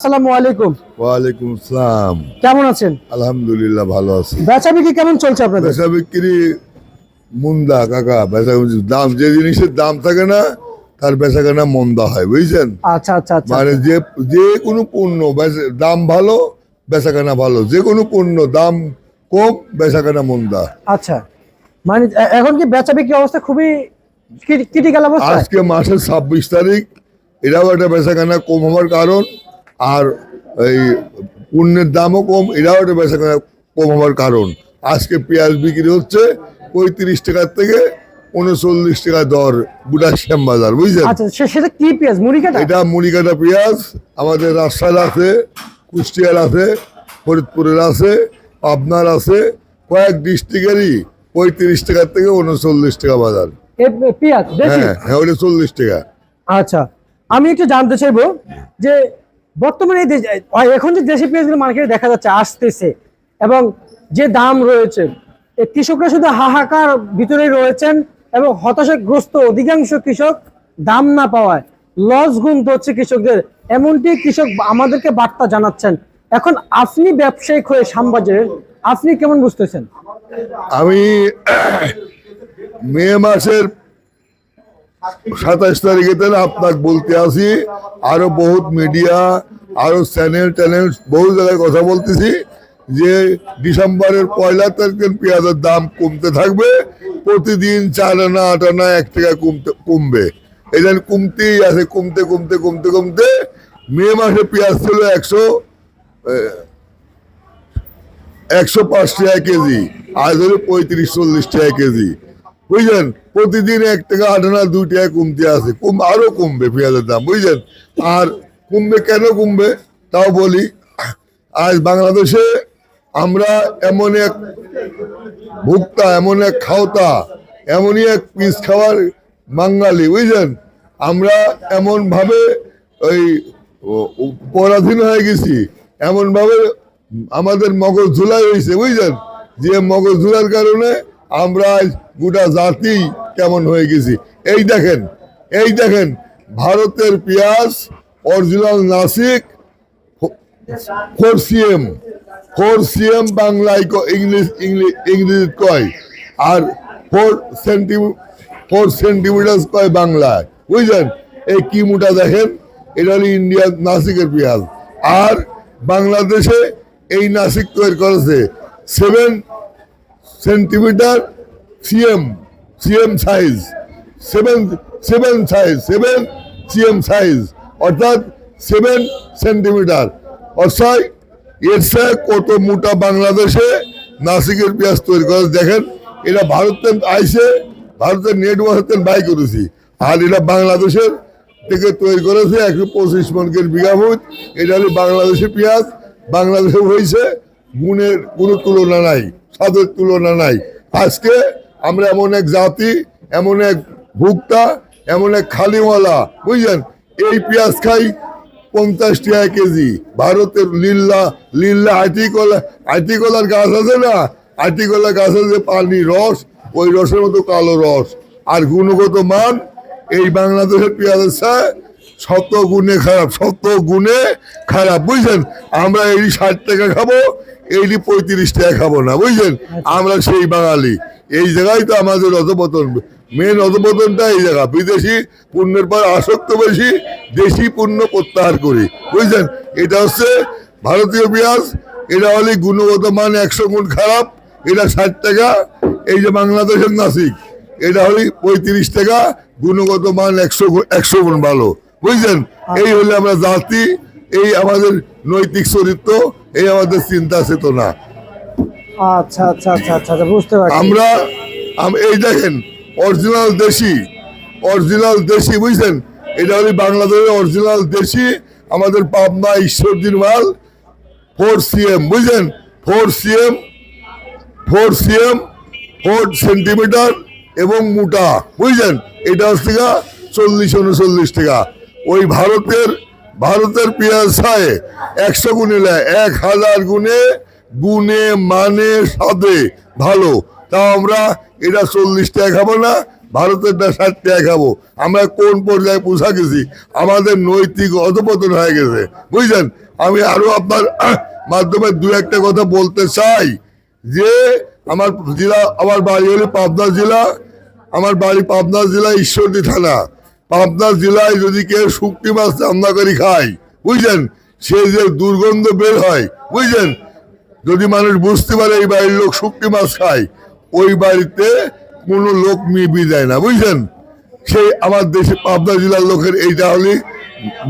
আসসালামু আলাইকুম। ওয়ালাইকুম আসসালাম। কেমন আছেন? আলহামদুলিল্লাহ ভালো আছি। বেচা বিক্রি কেমন চলছে আপনাদের? বেচা বিক্রি মন্দা কাকা, বেচা দাম, যে জিনিসের দাম থাকে না তার বেচা কেনা মন্দা হয়, বুঝছেন? আচ্ছা আচ্ছা আচ্ছা মানে যে যে কোনো পণ্য দাম ভালো, বেচা কেনা ভালো, যে কোনো পণ্য দাম কম, বেচা কেনা মন্দা। আচ্ছা, মানে এখন কি বেচা বিক্রি অবস্থা খুবই ক্রিটিক্যাল অবস্থা? আজকে মাসের 26 তারিখ, এটাও একটা বেচা কেনা কম হওয়ার কারণ। আর এই পণ্যের দামও কম, এটাও একটা বেচা কেনা কম হওয়ার কারণ। আজকে পেঁয়াজ বিক্রি হচ্ছে 35 টাকার থেকে 39 টাকা দর, বুড়া শ্যাম বাজার, বুঝছেন? আচ্ছা, সেটা কি পেঁয়াজ? মুড়ি কাটা? এটা মুড়ি কাটা পেঁয়াজ। আমাদের রাজশাহীর আছে, কুষ্টিয়ার আছে, ফরিদপুরের আছে, পাবনার আছে, কয়েক ডিস্ট্রিক্টেরই 35 টাকার থেকে 39 টাকা বাজার। পেঁয়াজ দেশি? হ্যাঁ, ওটা 40 টাকা। আচ্ছা, আমি একটু জানতে চাইবো যে বর্তমানে এখন যে দেশি পেঁয়াজগুলো মার্কেটে দেখা যাচ্ছে আসতেছে, এবং যে দাম রয়েছে, কৃষকরা শুধু হাহাকার ভিতরে রয়েছেন এবং হতাশাগ্রস্ত। অধিকাংশ কৃষক দাম না পাওয়ায় লস গুনতে হচ্ছে কৃষকদের, এমনটি কৃষক আমাদেরকে বার্তা জানাচ্ছেন। এখন আপনি ব্যবসায়িক হয়ে শ্যামবাজারের, আপনি কেমন বুঝতেছেন? আমি মে মাসের 27 তারিখে আপনাকে বলতে আসি, আরো বহুত মিডিয়া, আরো চ্যানেল বহু জায়গায় কথা বলতেছি যে ডিসেম্বরের 1 তারিখে পেঁয়াজের দাম কমতে থাকবে, প্রতিদিন 4 আনা 8 আনা 1 টাকা কমবে। এই জন্য কমতেই আছে, কমতে কমতে কমতে কমতে মে মাসে পেঁয়াজ ছিল 105 টাকা কেজি, আজ হলো 35-40 টাকা কেজি, বুঝলেন? প্রতিদিন 1 টাকা 8 আনা 2 টাকা কমতে আছে, আরো কমবে পেঁয়াজের দাম, বুঝলেন? আর কমবে কেন কমবে তাও বলি। আজ বাংলাদেশে আমরা এমন এক ভুক্তা, এমন এক খাওতা, এমনই এক পিস খাওয়ার বাঙালি, বুঝলেন? আমরা এমন ভাবে ওই পরাধীন হয়ে গেছি, এমন ভাবে আমাদের মগজ ধুলাই হয়েছে, বুঝলেন? যে মগজ ধুলার কারণে আমরা আজ গোটা জাতি কেমন হয়ে গেছি। এই দেখেন ভারতের পেঁয়াজ অরিজিনাল নাসিক 4 cm বাংলায় ইংরেজি কয়, আর 4 সেন্টিমিটার কয় বাংলায়, বুঝলেন? এই কি মোটা দেখেন, এটা হলো ইন্ডিয়ার নাসিকের পেঁয়াজ। আর বাংলাদেশে এই নাসিক তৈরি করেছে 7 centimetre CM size, 7 CM size, অর্থাৎ 7 সেন্টিমিটার। অর্থাৎ এর সাথে কত মোটা বাংলাদেশে নাসিকের পেঁয়াজ তৈরি করে দেখেন। এটা ভারতের আইসে, ভারতের নেটওয়ার্ক বাই করেছি, আর এটা বাংলাদেশের থেকে তৈরি করেছে 125 মণকের বিঘা ফুট। এটা হলো বাংলাদেশের পেঁয়াজ, বাংলাদেশে হয়েছে, গুণের কোনো তুলনা নাই, স্বাদের তুলনা নাই। আজকে আমরা এমন এক জাতি, এমন এক ভুক্তা, এমন এক খালিওয়ালা, বুঝলেন? এই পেঁয়াজ খাই 50 টাকা কেজি। ভারতের লিল্লা আটিকলার গাছ আছে না, আটিকলা গাছের যে পানি রস, ওই রসের মতো কালো রস। আর গুণগত মান এই বাংলাদেশের পেঁয়াজের চায় 100 গুণে খারাপ, বুঝলেন? আমরা এই 60 টাকা খাবো, এইটি 35 টাকা খাবো না, বুঝলেন? আমরা সেই বাঙালি। এই জায়গায় তো আমাদের অধপতন, মেন অধপতনটা এই জায়গা। বিদেশি পণ্যের পর আসক্ত বেশি, দেশি পণ্য প্রত্যাহার করি, বুঝলেন? এটা হচ্ছে ভারতীয় পেঁয়াজ। এটা হলে গুণগত মান 100 গুণ খারাপ, এটা 60 টাকা। এই যে বাংলাদেশের নাসিক, এটা হলে 35 টাকা, গুণগত মান 100 গুণ ভালো, বুঝলেন? এই হলে আমরা জাতি, এই আমাদের নৈতিক চরিত্র, এই আমাদের চিন্তা চেতনা। আচ্ছা আচ্ছা আচ্ছা আচ্ছা, বুঝতে পারছি। আমরা এই দেখেন অরিজিনাল দেশি, বুঝছেন? এটা হলো বাংলাদেশের অরিজিনাল দেশি, আমাদের পাবনা ঈশ্বরদীর মাল। 4 cm, বুঝছেন? 4 সেন্টিমিটার এবং মোটা, বুঝছেন? এটা হচ্ছে 40-39 টাকা। ওই ভারতের পেঁয়াজ চায় 100 গুণে, 1000 গুণে মানে স্বাদে ভালো। তাও আমরা এটা 40 টাকা খাবো না, ভারতেরটা 60 টাকা খাবো। আমরা কোন পর্যায়ে পোষা গেছি, আমাদের নৈতিক অধপতন হয়ে গেছে, বুঝলেন? আমি আরো আপনার মাধ্যমে দু একটা কথা বলতে চাই যে আমার বাড়ি হলো পাবনা জেলা, আমার বাড়ি পাবনা জেলা ঈশ্বরদী থানা। পাবনা জেলায় যদি কেউ শুকটি মাছ রান্না করে খায়, বুঝলেন, সে যে দুর্গন্ধ বের হয়, বুঝলেন, যদি মানুষ বুঝতে পারে এই বাড়ির লোক শুকটি মাছ খায়, ওই বাড়িতে কোনো লোক মিবি দেয় না, বুঝলেন। সেই আমার দেশে পাবনা জেলার লোকের এইটা হলে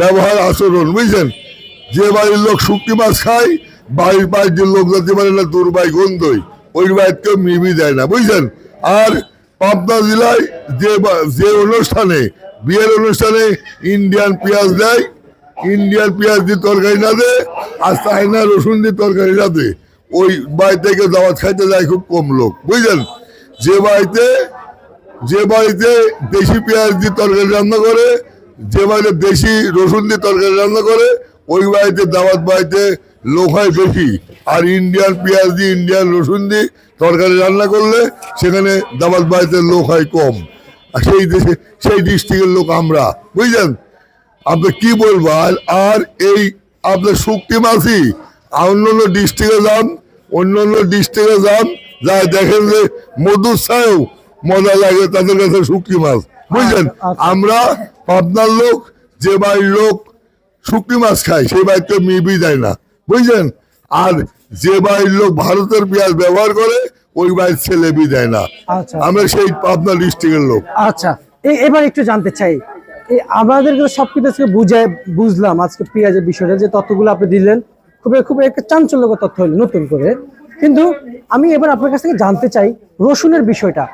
ব্যবহার আচরণ, বুঝলেন। যে বাড়ির লোক শুকটি মাছ খায়, বাড়ির পাশ যে লোক যাতে পারে না দুর্বাই গন্ধই, ওই বাড়িতে মিবি দেয় না, বুঝলেন। আর পাবনা জেলায় যে অনুষ্ঠানে, বিয়ের অনুষ্ঠানে ইন্ডিয়ান পেঁয়াজ দেয়, ইন্ডিয়ান পেঁয়াজ দিয়ে তরকারি না দেয়, আর চায়না রসুন দিয়ে তরকারি না দেয়, ওই বাড়ি থেকে দাওয়াত খাইতে যায় খুব কম লোক, বুঝলেন। যে বাড়িতে দেশি পেঁয়াজ দিয়ে তরকারি রান্না করে, যে বাড়িতে দেশি রসুন দিয়ে তরকারি রান্না করে, ওই বাড়িতে দাওয়াত বাড়িতে লোক হয় বেশি। আর ইন্ডিয়ান পেঁয়াজ দিয়ে ইন্ডিয়ান রসুন দিয়ে তরকারি রান্না করলে সেখানে দাওয়াত বাড়িতে লোক হয় কম। আর সেই ডিস্ট্রিক্টের লোক আমরা, বুঝলেন। আপনি কি বলবো। আর এই আপনার শুকটি মাছই অন্যান্য ডিস্ট্রিক্টে যান, যা দেখেন যে মধুর ছায়ও মজা লাগে তাদের কাছে শুকটি মাছ, বুঝলেন। আমরা পাবনার লোক, যে বাড়ির লোক শুকটি মাছ খায় সেই বাড়িতে মিবি দেয় না, বুঝলেন। আর যে বাড়ির লোক ভারতের পেঁয়াজ ব্যবহার করে, ওই বাড়ির ছেলেবি দেয় না। আমরা সেই পাবনা ডিস্ট্রিক্টের লোক। আচ্ছা, এবার একটু জানতে চাই, এই আমাদেরকে সবকিছু আজকে বুঝলাম আজকে পেঁয়াজের বিষয়টা, যে তথ্যগুলো আপনি দিলেন, খুবই একটা চাঞ্চল্যকর তথ্য হলো নতুন করে। কিন্তু আমি এবার আপনার কাছ থেকে জানতে চাই রসুনের বিষয়টা,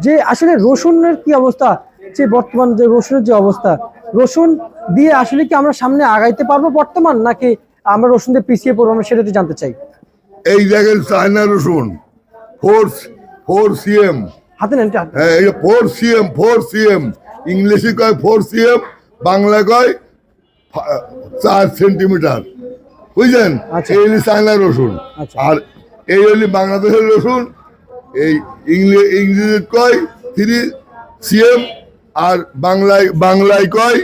যে আসলে রসুনের কি অবস্থা, যে বর্তমান যে রসুনের যে অবস্থা, রসুন দিয়ে আসলে কি আমরা সামনে আগাইতে পারবো বর্তমান, নাকি আমরা রসুন দিয়ে পিছিয়ে পড়বো, আমরা সেটাতে জানতে চাই। এই দেখেন চায়না রসুন 4 cm, হাতে নেন, হ্যাঁ, 4 cm, ইংলিশে কয় 4 cm, বাংলায় কয় 4 সেন্টিমিটার, বুঝলেন। এই হলি চায়না রসুন। আর এই হলি বাংলাদেশের রসুন, এই ইংরেজি কয় 3 cm, আর বাংলায় কয়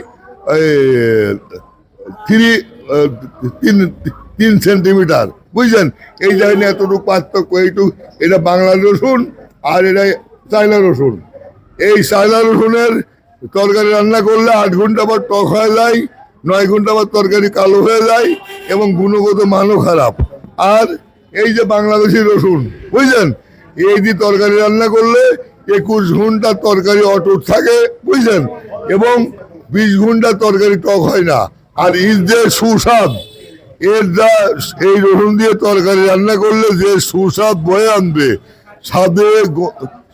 3 সেন্টিমিটার, বুঝলেন। এই জায়গায় এতটুকু পার্থক্য, এইটুকু। এটা বাংলা রসুন আর এটা চায়না রসুন। এই চায়না রসুনের তরকারি রান্না করলে 8 ঘন্টা পর টক হয়ে যায়, 9 ঘন্টা পর তরকারি কালো হয়ে যায়, এবং গুণগত মানও খারাপ। আর এই যে বাংলাদেশি রসুন, বুঝলেন, এই দিয়ে তরকারি রান্না করলে 21 ঘন্টা তরকারি অটুট থাকে, বুঝলেন, এবং 20 ঘন্টা তরকারি টক হয় না। আর যে সুস্বাদ, এই রসুন দিয়ে তরকারি রান্না করলে যে সুস্বাদ বয়ে আনবে,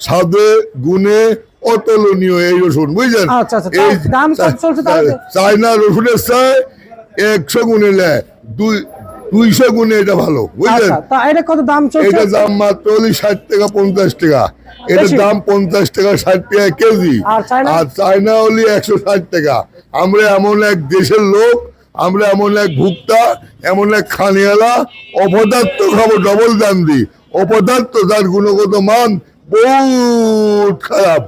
স্বাদে গুণে অতুলনীয় এই রসুন, বুঝলেন। এই চায়না রসুনের চায় 100 গুণে নেয়, 200 গুণে এটা ভালো, বুঝলেন। এটা কত দাম চলছে? এটা দাম মাত্র 60 টাকা 50 টাকা, এটার দাম 50 টাকা 60 টাকা কেজি। আর চায়না হলি 160 টাকা। আমরা এমন এক দেশের লোক, আমরা এমন এক ভুক্তা, এমন এক খানিয়ালা, অপদার্থ খাবো ডবল দাম দিই, অপদার্থ যার গুণগত মান বহুত খারাপ,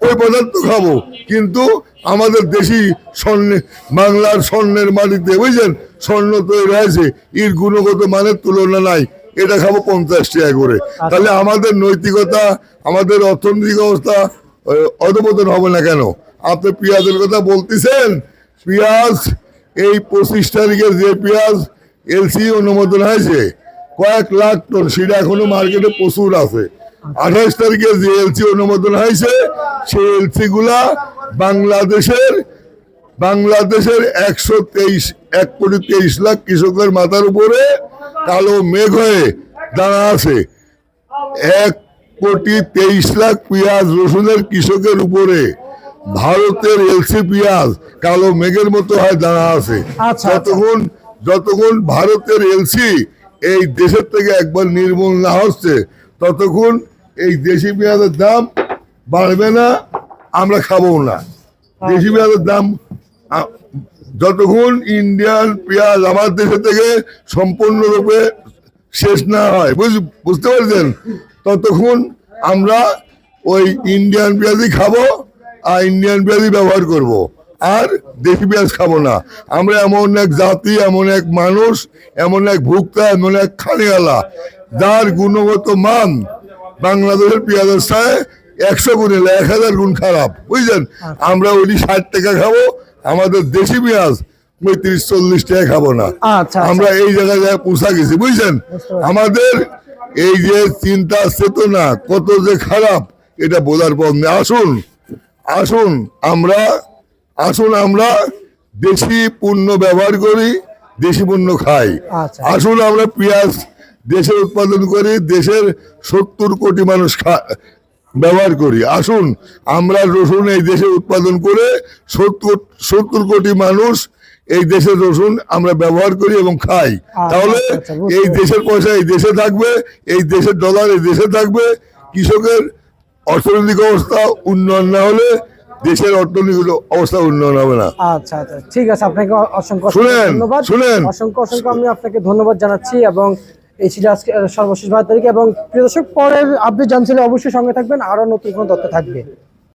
ওই পদার্থ খাবো। কিন্তু আমাদের দেশি বাংলার স্বর্ণের মাটিতে, বুঝলেন, স্বর্ণ তৈরি হয়েছে, এর গুণগত মানের তুলনা নাই, এটা খাবো 50 টাকা করে। তাহলে আমাদের নৈতিকতা, আমাদের অর্থনৈতিক অবস্থা অধপতন হবে না কেন? আপনি পেঁয়াজের কথা বলতেছেন, পেঁয়াজ এই 25 তারিখে যে পেঁয়াজ এলসি অনুমোদন হয়েছে কয়েক লাখ টন, সেটা এখনো মার্কেটে প্রচুর আছে। 28 তারিখে যে এলসি অনুমোদন হয়েছে, সেই এলসি গুলা বাংলাদেশের 1,23,00,000 কৃষকের মাথার উপরে কালো মেঘ হয়ে দাঁড়া আছে। 1,23,00,000 পেঁয়াজ রসুনের কৃষকের উপরে ভারতের এলসি পেঁয়াজ কালো মেঘের মতো হয় দাঁড়া আছে। যতক্ষণ ভারতের এলসি এই দেশের থেকে একবার নির্মূল না হচ্ছে, ততক্ষণ এই দেশি পেঁয়াজের দাম বাড়বে না, আমরা খাবো না। দেশি পেঁয়াজের দাম যতক্ষণ ইন্ডিয়ান পেঁয়াজ আমার দেশে থেকে সম্পূর্ণরূপে শেষ না হয়, বুঝতে পারছেন, ততক্ষণ আমরা ওই ইন্ডিয়ান পেঁয়াজই খাবো আর ইন্ডিয়ান পেঁয়াজই ব্যবহার করব। আর দেশি পেঁয়াজ খাবো না। আমরা এমন এক জাতি, এমন এক মানুষ, এমন এক ভোক্তা, এমন এক খানিওয়ালা যার গুণগত মান বাংলাদেশের পেঁয়াজের চায় 100 গুণ 1000 গুণ খারাপ, বুঝলেন? আমরা ওই 60 টাকা খাবো, আমাদের দেশি পেঁয়াজ 35-40 টাকা খাবো না। আচ্ছা, আমরা এই জায়গায় পৌঁছা গেছি, বুঝছেন? আমাদের এই যে চিন্তা চেতনা কত যে খারাপ এটা বোঝার পর নেই। আসুন আমরা দেশি পণ্য ব্যবহার করি, দেশি পণ্য খাই। আচ্ছা। আসুন আমরা পেঁয়াজ দেশে উৎপাদন করি, দেশের 70 কোটি মানুষ ব্যবহার করি। আসুন আমরা রসুন এই দেশে উৎপাদন করে 70 কোটি মানুষ এই দেশের রসুন আমরা ব্যবহার করি এবং খাই। তাহলে এই দেশের পয়সা এই দেশে থাকবে, এই দেশের ডলার এই দেশে থাকবে। কৃষকের অর্থনৈতিক অবস্থা উন্নয়ন না হলে দেশের অর্থনৈতিক অবস্থা উন্নয়ন হবে না। আচ্ছা আচ্ছা, ঠিক আছে, আপনাকে অসংখ্য শুনেন, ধন্যবাদ। শুনেন। অসংখ্য আমি আপনাকে ধন্যবাদ জানাচ্ছি এবং এই ছিল আজকে সর্বশেষ 12 তারিখ। এবং প্রিয় দর্শক, পরের আপডেট জানতে হলে অবশ্যই সঙ্গে থাকবেন, আরো নতুন কোনো তথ্য থাকবে।